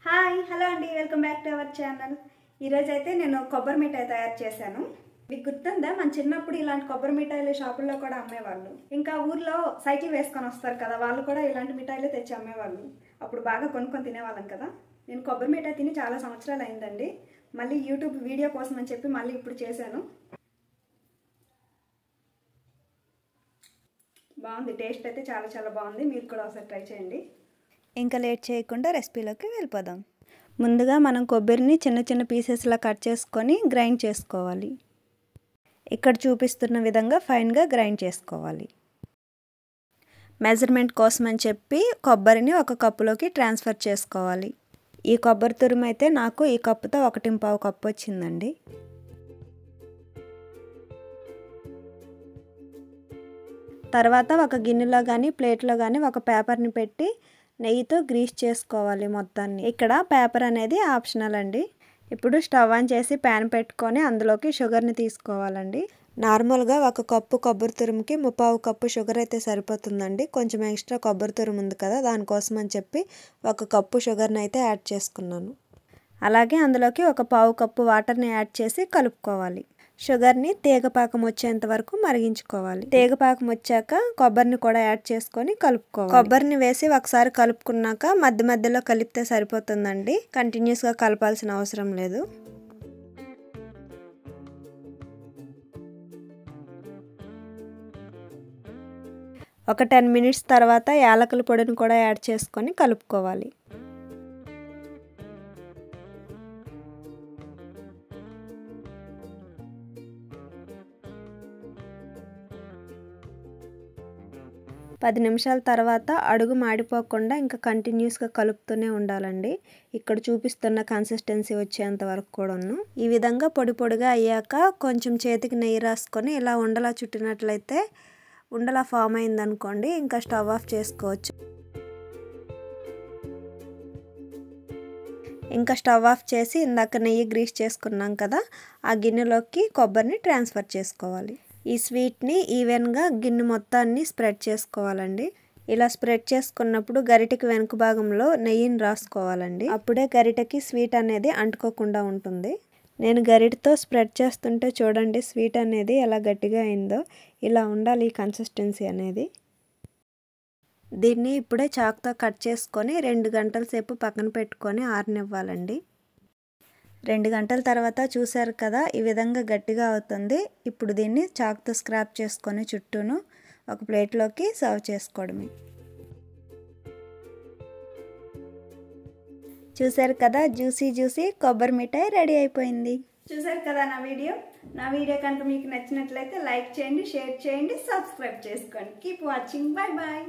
Hi hello అండి, welcome back to our channel. ఈరోజు అయితే నేను కొబ్బరి మిఠాయి తయారు చేశాను. మీకు గుర్తుందా, మన చిన్నప్పుడు ఇలాంటి కొబ్బరి మిఠాయిలు షాపుల్లో కూడా అమ్మేవాళ్ళు. ఇంకా ఊర్లో సైకిల్ వేసుకొని వస్తారు కదా, వాళ్ళు కూడా ఇలాంటి మిఠాయిలు తెచ్చి అమ్మేవాళ్ళు. అప్పుడు బాగా కొనుక్కొని తినేవాళ్ళం కదా. నేను కొబ్బరి మిఠాయి తిని చాలా సంవత్సరాలు అయిందండి. మళ్ళీ యూట్యూబ్ వీడియో కోసం అని చెప్పి మళ్ళీ ఇప్పుడు చేశాను. బాగుంది, టేస్ట్ అయితే చాలా చాలా బాగుంది. మీరు కూడా ఒకసారి ట్రై చేయండి. ఇంకా లేట్ చేయకుండా రెసిపీలోకి వెళ్ళిపోదాం. ముందుగా మనం కొబ్బరిని చిన్న చిన్న పీసెస్లా కట్ చేసుకొని గ్రైండ్ చేసుకోవాలి. ఇక్కడ చూపిస్తున్న విధంగా ఫైన్గా గ్రైండ్ చేసుకోవాలి. మెజర్మెంట్ కోసం అని చెప్పి కొబ్బరిని ఒక కప్పులోకి ట్రాన్స్ఫర్ చేసుకోవాలి. ఈ కొబ్బరి తురుము అయితే నాకు ఈ కప్పుతో 1.5 కప్పు వచ్చిందండి. తర్వాత ఒక గిన్నెలో కానీ ప్లేట్లో కానీ ఒక పేపర్ని పెట్టి నెయ్యితో గ్రీస్ చేసుకోవాలి మొత్తాన్ని. ఇక్కడ పేపర్ అనేది ఆప్షనల్ అండి. ఇప్పుడు స్టవ్ ఆన్ చేసి ప్యాన్ పెట్టుకొని అందులోకి షుగర్ని తీసుకోవాలండి. నార్మల్గా ఒక కప్పు కొబ్బరి తురుముకి 3/4 కప్పు షుగర్ అయితే సరిపోతుందండి. కొంచెం ఎక్స్ట్రా కొబ్బరి తురుము ఉంది కదా, దానికోసం అని చెప్పి 1 కప్పు షుగర్ని అయితే యాడ్ చేసుకున్నాను. అలాగే అందులోకి 1/4 కప్పు వాటర్ని యాడ్ చేసి కలుపుకోవాలి. షుగర్ని తీగపాకం వచ్చేంత వరకు మరిగించుకోవాలి. తీగపాకం వచ్చాక కొబ్బరిని కూడా యాడ్ చేసుకొని కలుపుకోవాలి. కొబ్బరిని వేసి ఒకసారి కలుపుకున్నాక మధ్య మధ్యలో కలిపితే సరిపోతుందండి. కంటిన్యూస్గా కలపాల్సిన అవసరం లేదు. ఒక 10 మినిట్స్ తర్వాత యాలకుల పొడిని కూడా యాడ్ చేసుకొని కలుపుకోవాలి. పది నిమిషాల తర్వాత అడుగు మాడిపోకుండా ఇంకా కంటిన్యూస్గా కలుపుతూనే ఉండాలండి. ఇక్కడ చూపిస్తున్న కన్సిస్టెన్సీ వచ్చేంత వరకు కూడాను. ఈ విధంగా పొడి పొడిగా అయ్యాక కొంచెం చేతికి నెయ్యి రాసుకొని ఇలా ఉండలా చుట్టినట్లయితే ఉండలా ఫామ్ అయిందనుకోండి, ఇంకా స్టవ్ ఆఫ్ చేసుకోవచ్చు. ఇంకా స్టవ్ ఆఫ్ చేసి ఇందాక నెయ్యి గ్రీస్ చేసుకున్నాం కదా, ఆ గిన్నెలోకి కొబ్బరిని ట్రాన్స్ఫర్ చేసుకోవాలి. ఈ స్వీట్ని ఈవెన్గా గిన్నె మొత్తాన్ని స్ప్రెడ్ చేసుకోవాలండి. ఇలా స్ప్రెడ్ చేసుకున్నప్పుడు గరిటెకి వెనుక భాగంలో నెయ్యిని రాసుకోవాలండి. అప్పుడే గరిటెకి స్వీట్ అనేది అంటుకోకుండా ఉంటుంది. నేను గరిటెతో స్ప్రెడ్ చేస్తుంటే చూడండి స్వీట్ అనేది ఎలా గట్టిగా అయిందో. ఇలా ఉండాలి ఈ కన్సిస్టెన్సీ అనేది. దీన్ని ఇప్పుడే చాకుతో కట్ చేసుకొని 2 గంటల సేపు పక్కన పెట్టుకొని ఆరనివ్వాలండి. 2 గంటల తర్వాత చూసారు కదా, ఈ విధంగా గట్టిగా అవుతుంది. ఇప్పుడు దీన్ని చాకుతో స్క్రాప్ చేసుకొని చుట్టూను ఒక ప్లేట్లోకి సర్వ్ చేసుకోవడమే. చూసారు కదా, జ్యూసీ జ్యూసీ కొబ్బరి మిఠాయి రెడీ అయిపోయింది. చూసారు కదా నా వీడియో కనుక మీకు నచ్చినట్లయితే లైక్ చేయండి, షేర్ చేయండి, సబ్స్క్రైబ్ చేసుకోండి. Keep watching. Bye bye.